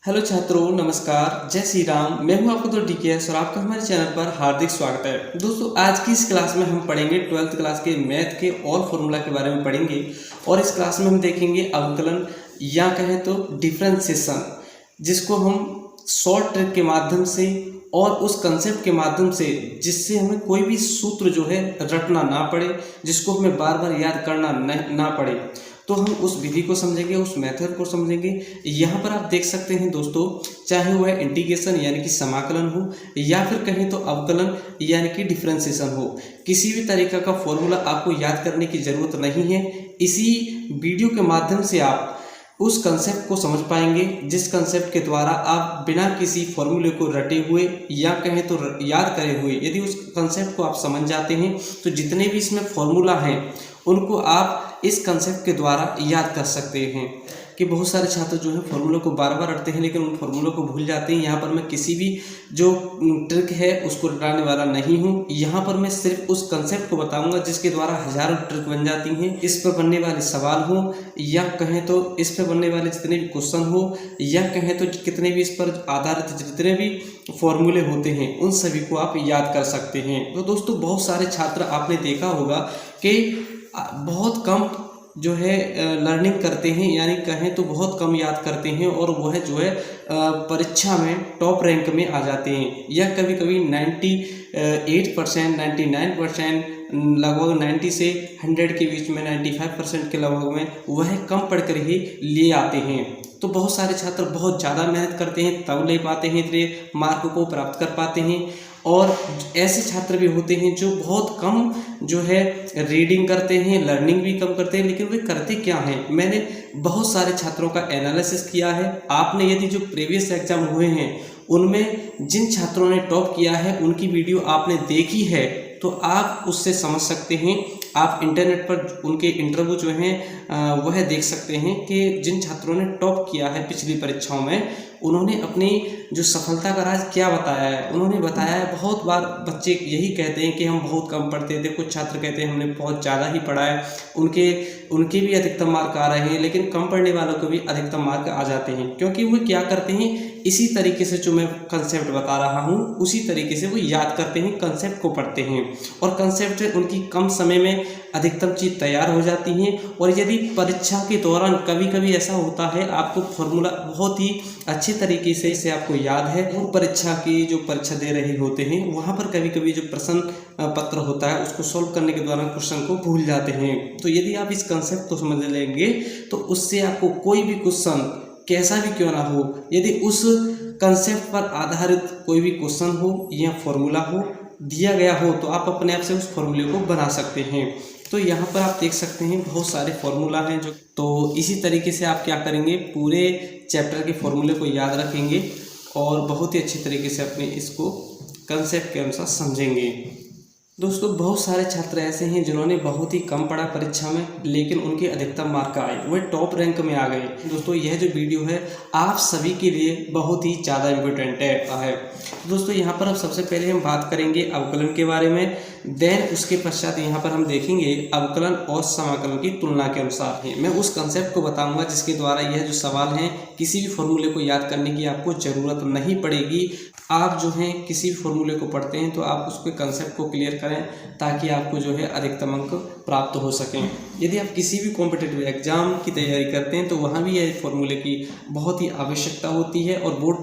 Hello छात्रों, नमस्कार, जय श्री राम। मैं हूं आपका तो DKS और आपका हमारे चैनल पर हार्दिक स्वागत है। दोस्तों, आज की इस क्लास में हम पढ़ेंगे 12th क्लास के मैथ के और फॉर्मूला के बारे में पढ़ेंगे। और इस क्लास में हम देखेंगे अवकलन या कहें तो डिफरेंशिएशन, जिसको हम शॉर्ट ट्रिक के माध्यम से और उस कंसेप्ट के माध्यम से जिससे हमें कोई भी सूत्र जो है रटना ना पड़े, जिसको हमें बार बार याद करना ना पड़े, तो हम उस विधि को समझेंगे, उस मेथड को समझेंगे। यहाँ पर आप देख सकते हैं दोस्तों, चाहे वह इंटीग्रेशन यानी कि समाकलन हो या फिर कहें तो अवकलन यानी कि डिफरेंशिएशन हो, किसी भी तरीका का फॉर्मूला आपको याद करने की ज़रूरत नहीं है। इसी वीडियो के माध्यम से आप उस कंसेप्ट को समझ पाएंगे जिस कंसेप्ट के द्वारा आप बिना किसी फॉर्मूले को रटे हुए या कहें तो याद करे हुए, यदि उस कंसेप्ट को आप समझ जाते हैं तो जितने भी इसमें फॉर्मूला हैं उनको आप इस कंसेप्ट के द्वारा याद कर सकते हैं। कि बहुत सारे छात्र जो है फॉर्मूलों को बार बार रटते हैं लेकिन उन फॉर्मूलों को भूल जाते हैं। यहाँ पर मैं किसी भी जो ट्रिक है उसको रटाने वाला नहीं हूँ। यहाँ पर मैं सिर्फ उस कंसेप्ट को बताऊंगा जिसके द्वारा हजारों ट्रिक बन जाती हैं। इस पर बनने वाले सवाल हो या कहें तो इस पर बनने वाले जितने भी क्वेश्चन हो या कहें तो कितने भी इस पर आधारित जितने भी फॉर्मूले होते हैं उन सभी को आप याद कर सकते हैं। तो दोस्तों, बहुत सारे छात्र आपने देखा होगा कि बहुत कम जो है लर्निंग करते हैं, यानी कहें तो बहुत कम याद करते हैं और वह जो है परीक्षा में टॉप रैंक में आ जाते हैं। या कभी कभी 98%, 99%, लगभग 90 से 100 के बीच में, 95% के लगभग में वह कम पढ़कर ही ले आते हैं। तो बहुत सारे छात्र बहुत ज़्यादा मेहनत करते हैं तब ले पाते हैं, इतने मार्क को प्राप्त कर पाते हैं। और ऐसे छात्र भी होते हैं जो बहुत कम जो है रीडिंग करते हैं, लर्निंग भी कम करते हैं, लेकिन वे करते क्या हैं। मैंने बहुत सारे छात्रों का एनालिसिस किया है। आपने यदि जो प्रीवियस एग्जाम हुए हैं उनमें जिन छात्रों ने टॉप किया है उनकी वीडियो आपने देखी है तो आप उससे समझ सकते हैं। आप इंटरनेट पर उनके इंटरव्यू जो हैं वह देख सकते हैं कि जिन छात्रों ने टॉप किया है पिछली परीक्षाओं में उन्होंने अपनी जो सफलता का राज क्या बताया है। उन्होंने बताया है, बहुत बार बच्चे यही कहते हैं कि हम बहुत कम पढ़ते थे, कुछ छात्र कहते हैं हमने बहुत ज़्यादा ही पढ़ा है, उनके भी अधिकतम मार्क आ रहे हैं, लेकिन कम पढ़ने वालों को भी अधिकतम मार्क आ जाते हैं। क्योंकि वो क्या करते हैं, इसी तरीके से जो मैं कंसेप्ट बता रहा हूँ उसी तरीके से वो याद करते हैं, कंसेप्ट को पढ़ते हैं और कंसेप्ट से उनकी कम समय में अधिकतम चीज़ तैयार हो जाती हैं। और यदि परीक्षा के दौरान कभी कभी ऐसा होता है आपको फॉर्मूला बहुत ही अच्छे तरीके से इसे आपको याद है, वो परीक्षा की जो परीक्षा दे रहे होते हैं वहाँ पर कभी कभी जो प्रश्न पत्र होता है उसको सॉल्व करने के दौरान क्वेश्चन को भूल जाते हैं। तो यदि आप इस कंसेप्ट को समझ लेंगे तो उससे आपको कोई भी क्वेश्चन कैसा भी क्यों ना हो, यदि उस कंसेप्ट पर आधारित कोई भी क्वेश्चन हो या फॉर्मूला हो दिया गया हो तो आप अपने आप से उस फॉर्मूले को बना सकते हैं। तो यहाँ पर आप देख सकते हैं बहुत सारे फॉर्मूला हैं जो, तो इसी तरीके से आप क्या करेंगे, पूरे चैप्टर के फॉर्मूले को याद रखेंगे और बहुत ही अच्छी तरीके से अपने इसको कंसेप्ट के अनुसार समझेंगे। दोस्तों, बहुत सारे छात्र ऐसे हैं जिन्होंने बहुत ही कम पढ़ा परीक्षा में लेकिन उनके अधिकतम मार्क आए, वे टॉप रैंक में आ गए। दोस्तों, यह जो वीडियो है आप सभी के लिए बहुत ही ज़्यादा इम्पोर्टेंट है। दोस्तों, यहाँ पर अब सबसे पहले हम बात करेंगे अवकलन के बारे में, देन उसके पश्चात यहाँ पर हम देखेंगे अवकलन और समाकलन की तुलना के अनुसार है। मैं उस कंसेप्ट को बताऊँगा जिसके द्वारा यह जो सवाल हैं किसी भी फॉर्मूले को याद करने की आपको ज़रूरत नहीं पड़ेगी। आप जो हैं किसी भी फॉर्मूले को पढ़ते हैं तो आप उसके कंसेप्ट को क्लियर करें ताकि आपको जो है अधिकतम अंक प्राप्त हो सकें। यदि आप किसी भी कॉम्पिटिटिव एग्जाम की तैयारी करते हैं तो वहाँ भी यह फॉर्मूले की बहुत ही आवश्यकता होती है। और बोर्ड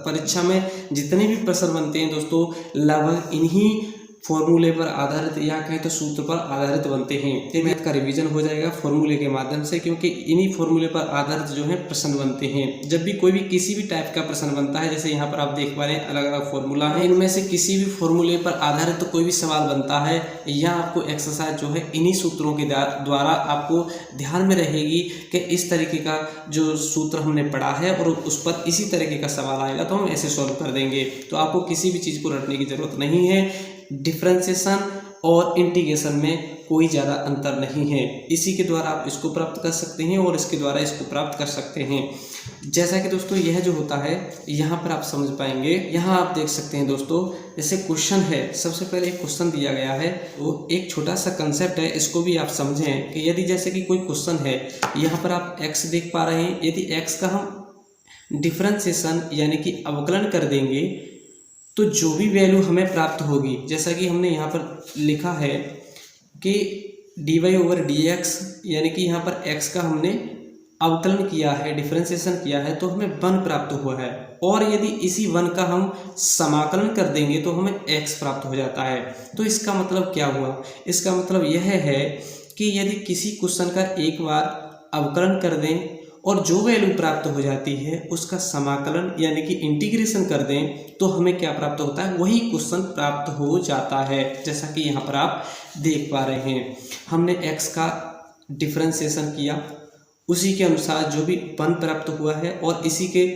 परीक्षा में जितने भी प्रश्न बनते हैं दोस्तों लगभग इन्हीं फॉर्मूले पर आधारित या कहें तो सूत्र पर आधारित बनते हैं। ये मैथ का रिवीजन हो जाएगा फॉर्मूले के माध्यम से, क्योंकि इन्हीं फॉर्मूले पर आधारित जो है प्रश्न बनते हैं। जब भी कोई भी किसी भी टाइप का प्रश्न बनता है, जैसे यहाँ पर आप देख पा रहे हैं अलग अलग फॉर्मूला है, इनमें से किसी भी फॉर्मूले पर आधारित तो कोई भी सवाल बनता है या आपको एक्सरसाइज जो है इन्हीं सूत्रों के द्वारा आपको ध्यान में रहेगी कि इस तरीके का जो सूत्र हमने पढ़ा है और उस पर इसी तरीके का सवाल आएगा तो हम ऐसे सॉल्व कर देंगे। तो आपको किसी भी चीज़ को रटने की जरूरत नहीं है। डिफरेंशिएशन और इंटीग्रेशन में कोई ज़्यादा अंतर नहीं है। इसी के द्वारा आप इसको प्राप्त कर सकते हैं और इसके द्वारा इसको प्राप्त कर सकते हैं। जैसा कि दोस्तों यह जो होता है यहाँ पर आप समझ पाएंगे। यहाँ आप देख सकते हैं दोस्तों, जैसे क्वेश्चन है, सबसे पहले एक क्वेश्चन दिया गया है, तो एक छोटा सा कंसेप्ट है, इसको भी आप समझें कि यदि जैसे कि कोई क्वेश्चन है, यहाँ पर आप x देख पा रहे हैं, यदि x का हम डिफरेंशिएशन यानी कि अवकलन कर देंगे तो जो भी वैल्यू हमें प्राप्त होगी, जैसा कि हमने यहाँ पर लिखा है कि dy/dx यानी कि यहाँ पर x का हमने अवकलन किया है, डिफरेंशिएशन किया है, तो हमें 1 प्राप्त हुआ है। और यदि इसी 1 का हम समाकलन कर देंगे तो हमें x प्राप्त हो जाता है। तो इसका मतलब क्या हुआ? इसका मतलब यह है कि यदि किसी क्वेश्चन का एक बार अवकलन कर दें और जो वैल्यू प्राप्त हो जाती है उसका समाकलन यानी कि इंटीग्रेशन कर दें तो हमें क्या प्राप्त होता है? वही क्वेश्चन प्राप्त हो जाता है। जैसा कि यहाँ पर आप देख पा रहे हैं, हमने x का डिफरेंशिएशन किया, उसी के अनुसार जो भी 1 प्राप्त हुआ है और इसी के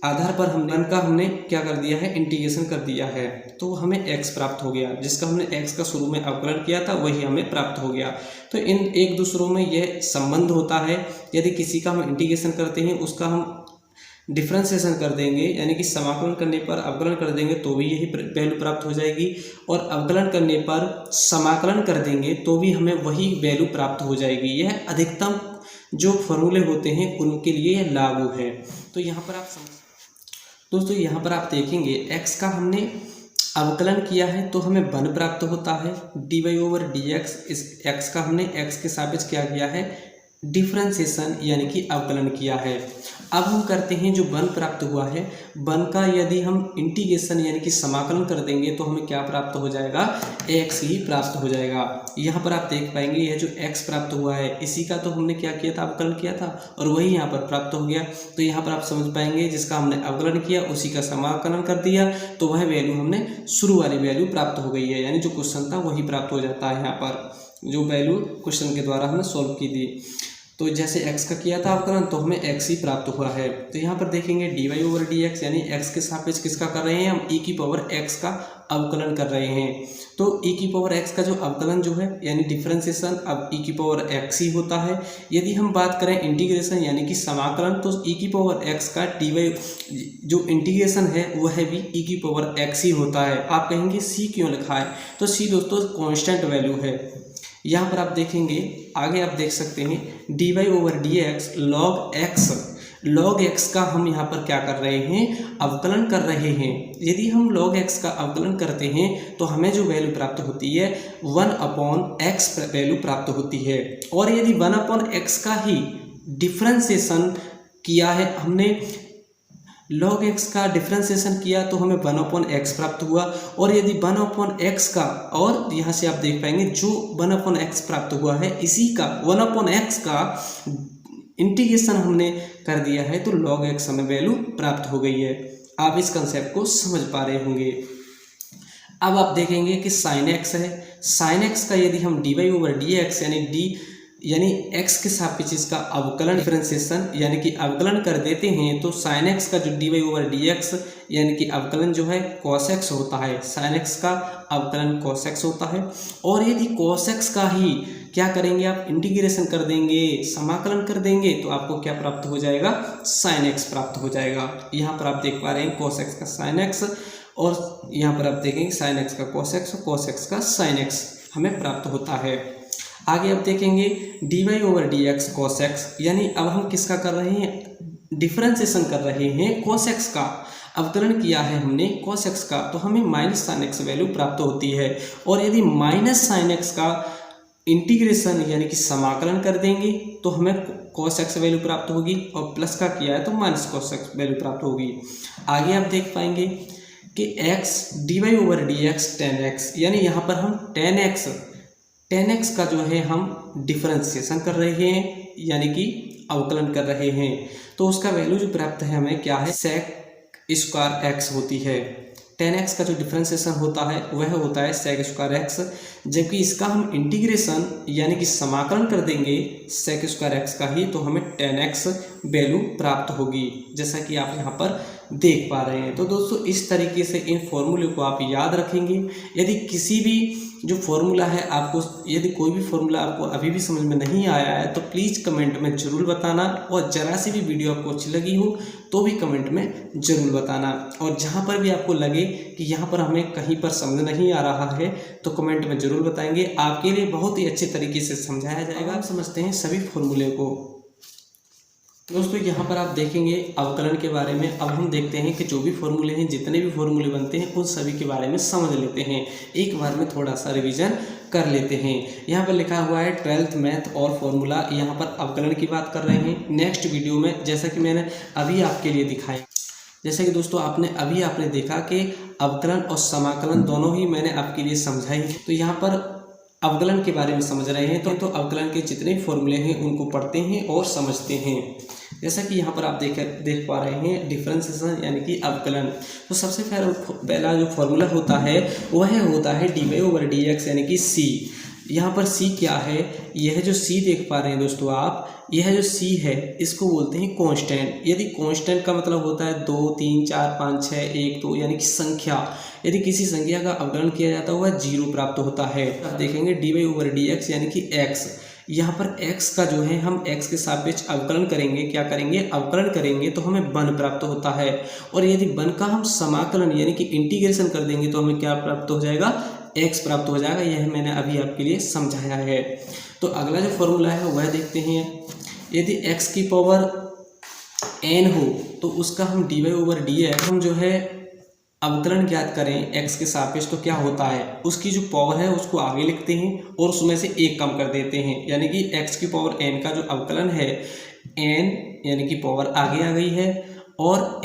आधार पर हमने क्या कर दिया है? इंटीग्रेशन कर दिया है, तो हमें x प्राप्त हो गया। जिसका हमने x का शुरू में अवकलन किया था वही हमें प्राप्त हो गया। तो इन एक दूसरों में यह संबंध होता है। यदि किसी का हम इंटीग्रेशन करते हैं, उसका हम डिफरेंशिएशन कर देंगे यानी कि समाकलन करने पर अवकलन कर देंगे तो भी यही वैल्यू प्राप्त हो जाएगी, और अवकलन करने पर समाकलन कर देंगे तो भी हमें वही वैल्यू प्राप्त हो जाएगी। यह अधिकतम जो फॉर्मूले होते हैं उनके लिए यह लागू है। तो यहाँ पर आप दोस्तों यहाँ पर आप देखेंगे x का हमने अवकलन किया है तो हमें 1 प्राप्त होता है। dy/dx, इस x का हमने x के सापेक्ष क्या किया है? डिफरेंशिएशन यानी कि अवकलन किया है। अब हम करते हैं जो 1 प्राप्त हुआ है, 1 का यदि हम इंटीग्रेशन यानी कि समाकलन कर देंगे तो हमें क्या प्राप्त हो जाएगा? x ही प्राप्त हो जाएगा। यहाँ पर आप देख पाएंगे यह जो x प्राप्त हुआ है इसी का तो हमने क्या किया था? अवकलन किया था, और वही यहाँ पर प्राप्त हो गया। तो यहाँ पर आप समझ पाएंगे जिसका हमने अवकलन किया उसी का समाकलन कर दिया तो वह वैल्यू हमने शुरू वाली वैल्यू प्राप्त हो गई है, यानी जो क्वेश्चन था वही प्राप्त हो जाता है। यहाँ पर जो वैल्यू क्वेश्चन के द्वारा हमने सॉल्व की थी, तो जैसे x का किया था अवकलन तो हमें x ही प्राप्त हुआ है। तो यहाँ पर देखेंगे dy/dx यानी x के सापेक्ष किसका कर रहे हैं? हम e⁻x का अवकलन कर रहे हैं। तो e⁻x का जो अवकलन जो है यानी डिफरेंशिएशन अब e⁻x ही होता है। यदि हम बात करें इंटीग्रेशन यानी कि समाकलन तो e⁻x का dy जो इंटीग्रेशन है वह भी e⁻x ही होता है। आप कहेंगे c क्यों लिखा है? तो c दोस्तों कॉन्स्टेंट वैल्यू है। यहाँ पर आप देखेंगे आगे आप देख सकते हैं dy/dx log x का हम यहाँ पर क्या कर रहे हैं? अवकलन कर रहे हैं। यदि हम log x का अवकलन करते हैं तो हमें जो वैल्यू प्राप्त होती है 1/x वैल्यू प्राप्त होती है। और यदि 1/x का ही डिफरेंशिएशन किया है हमने, log x का डिफरेंशिएशन किया तो हमें 1/x प्राप्त हुआ। और यदि 1/x का, और यहाँ से आप देख पाएंगे जो 1/x प्राप्त हुआ है इसी का 1/x का इंटीग्रेशन हमने कर दिया है तो log x हमें वैल्यू प्राप्त हो गई है। आप इस कंसेप्ट को समझ पा रहे होंगे। अब आप देखेंगे कि sin x है, sin x का यदि हम dy/dx यानी x के सापेक्ष इसका अवकलन डिफरेंशिएशन यानी कि अवकलन कर देते हैं तो sin x का जो dy/dx यानी कि अवकलन जो है cos x होता है। sin x का अवकलन cos x होता है। और यदि cos x का ही क्या करेंगे आप? इंटीग्रेशन कर देंगे, समाकलन कर देंगे तो आपको क्या प्राप्त हो जाएगा? sin x प्राप्त हो जाएगा। यहाँ पर आप देख पा रहे हैं cos x का sin x, और यहाँ पर आप देखेंगे sin x का cos x और cos x का sin x हमें प्राप्त होता है। आगे आप देखेंगे dy/dx cos x यानी अब हम किसका कर रहे हैं? डिफरेंशिएशन कर रहे हैं cos x का। अवकलन किया है हमने cos x का तो हमें -sin x वैल्यू प्राप्त होती है। और यदि -sin x का इंटीग्रेशन यानी कि समाकलन कर देंगे तो हमें cos x वैल्यू प्राप्त होगी, और प्लस का किया है तो -cos x वैल्यू प्राप्त होगी। आगे आप देख पाएंगे कि x dy/dx tan x यानी यहाँ पर हम tan x का जो है हम डिफरेंशिएशन कर रहे हैं यानी कि अवकलन कर रहे हैं, तो उसका वैल्यू जो प्राप्त है हमें क्या है? sec² x होती है। tan x का जो डिफरेंशिएशन होता है वह होता है sec² x, जबकि इसका हम इंटीग्रेशन यानी कि समाकलन कर देंगे sec² x का ही तो हमें tan x वैल्यू प्राप्त होगी, जैसा कि आप यहाँ पर देख पा रहे हैं। तो दोस्तों इस तरीके से इन फॉर्मूले को आप याद रखेंगे। यदि किसी भी जो फॉर्मूला है आपको, यदि कोई भी फॉर्मूला आपको अभी भी समझ में नहीं आया है तो प्लीज़ कमेंट में ज़रूर बताना, और ज़रा सी भी वीडियो आपको अच्छी लगी हो तो भी कमेंट में ज़रूर बताना। और जहाँ पर भी आपको लगे कि यहाँ पर हमें कहीं पर समझ नहीं आ रहा है तो कमेंट में ज़रूर बताएंगे, आपके लिए बहुत ही अच्छे तरीके से समझाया जाएगा। आप समझते हैं सभी फॉर्मूले को। दोस्तों यहाँ पर आप देखेंगे अवकलन के बारे में। अब हम देखते हैं कि जो भी फॉर्मूले हैं, जितने भी फॉर्मूले बनते हैं, उन सभी के बारे में समझ लेते हैं। एक बार में थोड़ा सा रिवीजन कर लेते हैं। यहाँ पर लिखा हुआ है 12th मैथ और फॉर्मूला। यहाँ पर अवकलन की बात कर रहे हैं। नेक्स्ट वीडियो में जैसा कि मैंने अभी आपके लिए दिखाया, जैसे कि दोस्तों आपने देखा कि अवकलन और समाकलन दोनों ही मैंने आपके लिए समझाई। तो यहाँ पर अवकलन के बारे में समझ रहे हैं, तो अवकलन के जितने फॉर्मूले हैं उनको पढ़ते हैं और समझते हैं। जैसा कि यहाँ पर आप देख पा रहे हैं डिफरेंशिएशन यानी कि अवकलन। तो सबसे पहला जो फॉर्मूला होता है वह होता है dy/dx यानी कि c। यहाँ पर c क्या है? यह जो c देख पा रहे हैं दोस्तों आप, यह जो c है इसको बोलते हैं कांस्टेंट। यदि कांस्टेंट का मतलब होता है 2, 3, 4, 5, 6, 1, 2 यानी कि संख्या। यदि किसी संख्या का अवकलन किया जाता है वह 0 प्राप्त होता है। आप देखेंगे dy/dx यानी कि x। यहाँ पर x का जो है हम x के सापेक्ष अवकलन करेंगे। क्या करेंगे? अवकलन करेंगे तो हमें वन प्राप्त होता है। और यदि वन का हम समाकलन यानी कि इंटीग्रेशन कर देंगे तो हमें क्या प्राप्त हो जाएगा? x प्राप्त हो जाएगा। यह मैंने अभी आपके लिए समझाया है। तो अगला जो फॉर्मूला है वह देखते हैं। यदि x की पावर n हो तो उसका हम dy/dx हम जो है अवकलन ज्ञात करें x के सापेक्ष तो क्या होता है, उसकी जो पावर है उसको आगे लिखते हैं और उसमें से एक कम कर देते हैं। यानी कि x की पावर n का जो अवकलन है, n यानी कि पावर आगे आ गई है और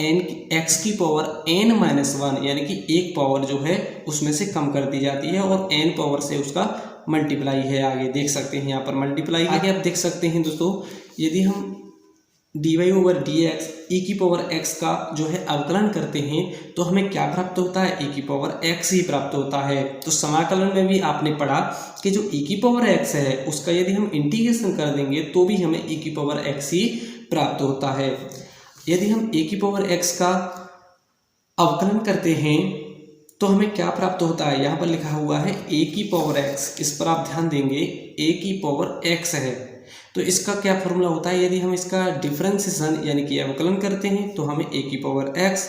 x की पावर n-1 यानी कि एक पावर जो है उसमें से कम कर दी जाती है और n पावर से उसका मल्टीप्लाई है। आगे देख सकते हैं यहाँ पर मल्टीप्लाई। आगे आप देख सकते हैं दोस्तों, यदि हम dy/dx e की पावर x का जो है अवकलन करते हैं तो हमें क्या प्राप्त होता है? e की पावर x ही प्राप्त होता है। तो समाकलन में भी आपने पढ़ा कि जो e की पावर x है उसका यदि हम इंटीग्रेशन कर देंगे तो भी हमें e की पावर x ही प्राप्त होता है। यदि हम a की पावर x का अवकलन करते हैं तो हमें क्या प्राप्त होता है? यहाँ पर लिखा हुआ है a की पावर x। इस पर आप ध्यान देंगे, a की पावर x है। तो इसका क्या फॉर्मूला होता है? यदि हम इसका डिफरेंशिएशन यानी कि अवकलन करते हैं तो हमें a की पावर x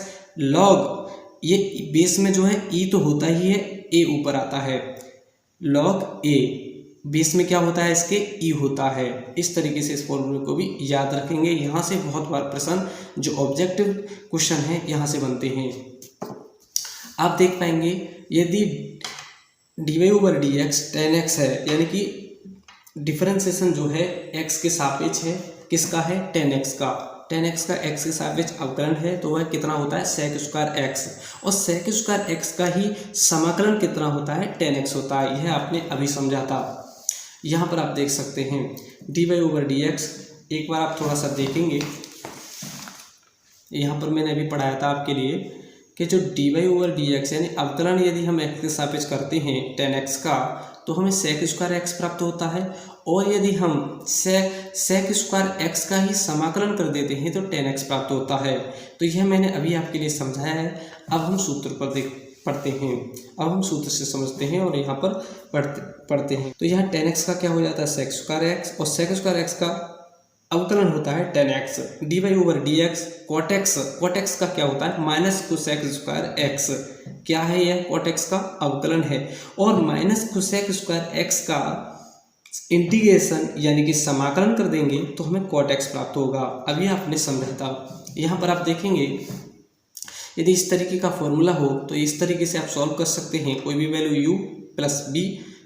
log, ये बेस में जो है e तो होता ही है, a ऊपर आता है, log a बेस में क्या होता है इसके? e होता है। इस तरीके से इस फॉर्मूले को भी याद रखेंगे। यहाँ से बहुत बार प्रश्न जो ऑब्जेक्टिव क्वेश्चन है यहाँ से बनते हैं। आप देख पाएंगे यदि dy/dx tan x है यानी कि डिफरेंशिएशन जो है x के सापेक्ष है, किसका है? tan x का। tan x का x के सापेक्ष अवकलन है तो वह कितना होता है? sec² x। और sec² x का ही समाकलन कितना होता है? tan x होता है। यह आपने अभी समझा था। यहाँ पर आप देख सकते हैं dy/dx। एक बार आप थोड़ा सा देखेंगे, यहाँ पर मैंने अभी पढ़ाया था आपके लिए कि जो dy/dx यानी अवकलन यदि हम x के सापेक्ष करते हैं tan x का तो हमें sec² x प्राप्त होता है। और यदि हम sec² x का ही समाकलन कर देते हैं तो tan x प्राप्त होता है। तो यह मैंने अभी आपके लिए समझाया है। अब हम सूत्र पर पढ़ते हैं। अब हम सूत्र से समझते हैं और यहाँ पर पढ़ते हैं। तो यहाँ tan x का क्या हो जाता है? sec² x। और sec² x का अवकलन होता है tan x। dy/dx cot x का क्या होता है? -cosec² x। क्या है यह? cot x का अवकलन है। और -cosec² x का इंटीग्रेशन यानी कि समाकलन कर देंगे तो हमें cot x प्राप्त होगा। अभी आपने समझा था। यहाँ पर आप देखेंगे यदि इस तरीके का फॉर्मूला हो तो इस तरीके से आप सॉल्व कर सकते हैं। कोई भी वैल्यू u + b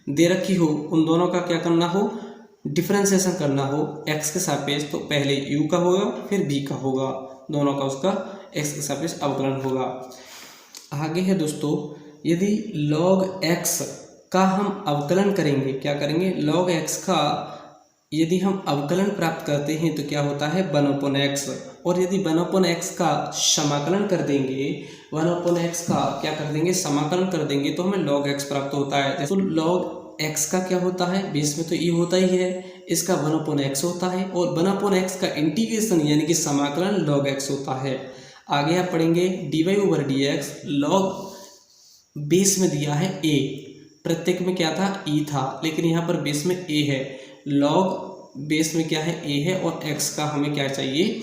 दे रखी हो, उन दोनों का क्या करना हो? डिफरेंशिएशन करना हो x के सापेक्ष, तो पहले u का होगा फिर b का होगा, दोनों का उसका x के सापेक्ष अवकलन होगा। आगे है दोस्तों, यदि log x का हम अवकलन करेंगे, क्या करेंगे? log x का यदि हम अवकलन प्राप्त करते हैं तो क्या होता है? 1/x। और यदि 1/x का समाकलन कर देंगे, 1/x का क्या कर देंगे? समाकलन कर देंगे तो हमें log x प्राप्त होता है। तो log x का क्या होता है? बेस में तो e होता ही है, इसका 1/x होता है और 1/x का इंटीग्रेशन यानी कि समाकलन log x होता है। आगे आप पढ़ेंगे dy/dx log बेस में दिया है a, प्रत्येक में क्या था? e था, लेकिन यहाँ पर बेस में a है। log बेस में क्या है? a है और x का हमें क्या चाहिए?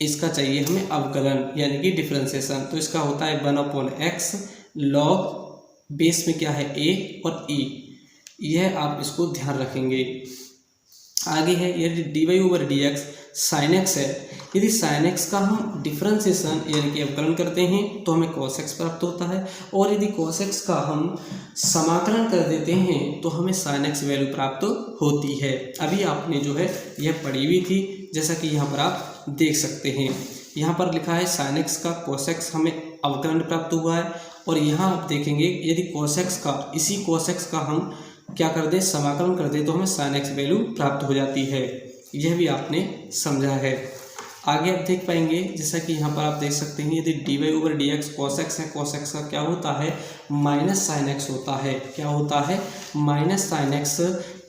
इसका चाहिए हमें अवकलन यानी कि डिफरेंशिएशन। तो इसका होता है 1/x log बेस में क्या है? a और e। यह आप इसको ध्यान रखेंगे। आगे है यदि dy/dx साइन एक्स है। यदि साइन एक्स का हम डिफरेंशिएशन यानी कि अवकलन करते हैं तो हमें कॉस एक्स प्राप्त होता है, और यदि कॉस एक्स का हम समाकलन कर देते हैं तो हमें साइन एक्स वैल्यू प्राप्त होती है। अभी आपने जो है यह पढ़ी हुई थी, जैसा कि यहाँ पर आप देख सकते हैं। यहाँ पर लिखा है साइन एक्स का कॉस एक्स हमें अवकलन प्राप्त हुआ है, और यहाँ आप देखेंगे यदि कॉस एक्स का इसी कॉस एक्स का हम क्या कर दें, समाकलन कर दें तो हमें साइन एक्स वैल्यू प्राप्त हो जाती है। यह भी आपने समझा है। आगे आप देख पाएंगे, जैसा कि यहाँ पर आप देख सकते हैं, यदि D Y over D X cos X है, कॉस एक्स का क्या होता है, माइनस साइन एक्स होता है। क्या होता है, माइनस साइन एक्स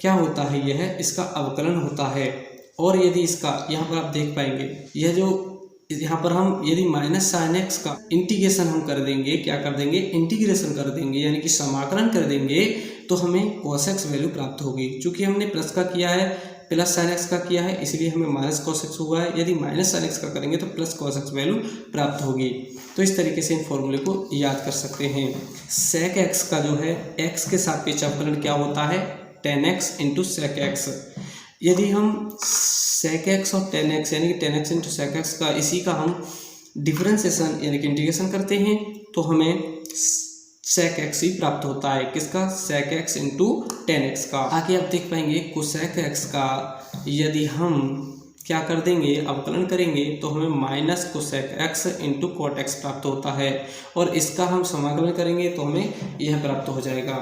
क्या होता है, यह इसका अवकलन होता है। और यदि इसका यहाँ पर आप देख पाएंगे, यह जो यहाँ पर हम यदि माइनस साइन एक्स का इंटीग्रेशन हम कर देंगे, क्या कर देंगे, इंटीग्रेशन कर देंगे यानी कि समाकलन कर देंगे, तो हमें कॉस एक्स वैल्यू प्राप्त होगी। चूंकि हमने प्लस का किया है, प्लस साइन एक्स का किया है, इसलिए हमें माइनस कॉस एक्स हुआ है। यदि माइनस साइन एक्स का करेंगे तो प्लस कॉस एक्स वैल्यू प्राप्त होगी। तो इस तरीके से इन फॉर्मूले को याद कर सकते हैं। सेक एक्स का जो है एक्स के सापेक्ष अवकलन क्या होता है, tan X into sec X. यदि हम सेक एक्स और टेन एक्स यानी कि tan X into sec X का इसी का हम डिफरेंशिएशन यानी कि इंटीग्रेशन करते हैं तो हमें सेक एक्स ही प्राप्त होता है। किसका, sec X into tan X का। आगे आप देख पाएंगे कोसेक एक्स का यदि हम क्या कर देंगे, अवकलन करेंगे तो हमें minus cosec X into cot X प्राप्त होता है, और इसका हम समाकलन करेंगे तो हमें यह प्राप्त हो जाएगा।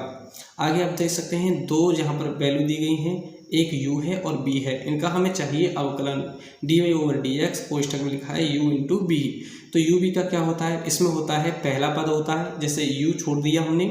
आगे आप देख सकते हैं दो यहाँ पर वैल्यू दी गई हैं, एक u है और b है, इनका हमें चाहिए अवकलन। D Y over D x कोष्टक में लिखा है u इंटू बी। तो u b का क्या होता है, इसमें होता है पहला पद होता है, जैसे u छोड़ दिया हमने,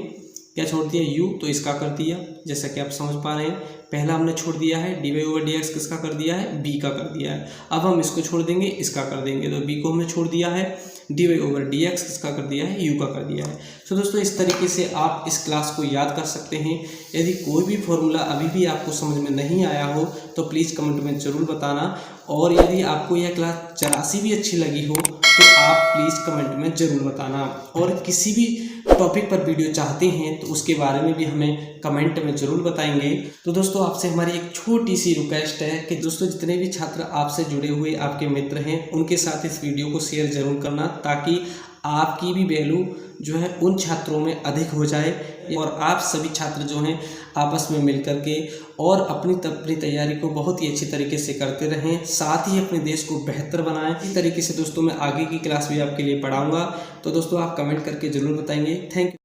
क्या छोड़ दिया, u, तो इसका कर दिया, जैसा कि आप समझ पा रहे हैं। पहला हमने छोड़ दिया है D Y over D X, किसका कर दिया है, b का कर दिया है। अब हम इसको छोड़ देंगे, इसका कर देंगे, तो b को हमने छोड़ दिया है, D Y over D X किसका कर दिया है, u का कर दिया है। तो दोस्तों इस तरीके से आप इस क्लास को याद कर सकते हैं। यदि कोई भी फॉर्मूला अभी भी आपको समझ में नहीं आया हो तो प्लीज़ कमेंट में ज़रूर बताना, और यदि आपको यह क्लास जरासी भी अच्छी लगी हो तो आप प्लीज़ कमेंट में ज़रूर बताना। और किसी भी टॉपिक पर वीडियो चाहते हैं तो उसके बारे में भी हमें कमेंट में ज़रूर बताएंगे। तो दोस्तों आपसे हमारी एक छोटी सी रिक्वेस्ट है कि दोस्तों जितने भी छात्र आपसे जुड़े हुए आपके मित्र हैं उनके साथ इस वीडियो को शेयर ज़रूर करना, ताकि आपकी भी वैल्यू जो है उन छात्रों में अधिक हो जाए, और आप सभी छात्र जो हैं आपस में मिल कर के और अपनी तैयारी को बहुत ही अच्छी तरीके से करते रहें, साथ ही अपने देश को बेहतर बनाएं। इस तरीके से दोस्तों मैं आगे की क्लास भी आपके लिए पढ़ाऊंगा। तो दोस्तों आप कमेंट करके ज़रूर बताएंगे। Thank you.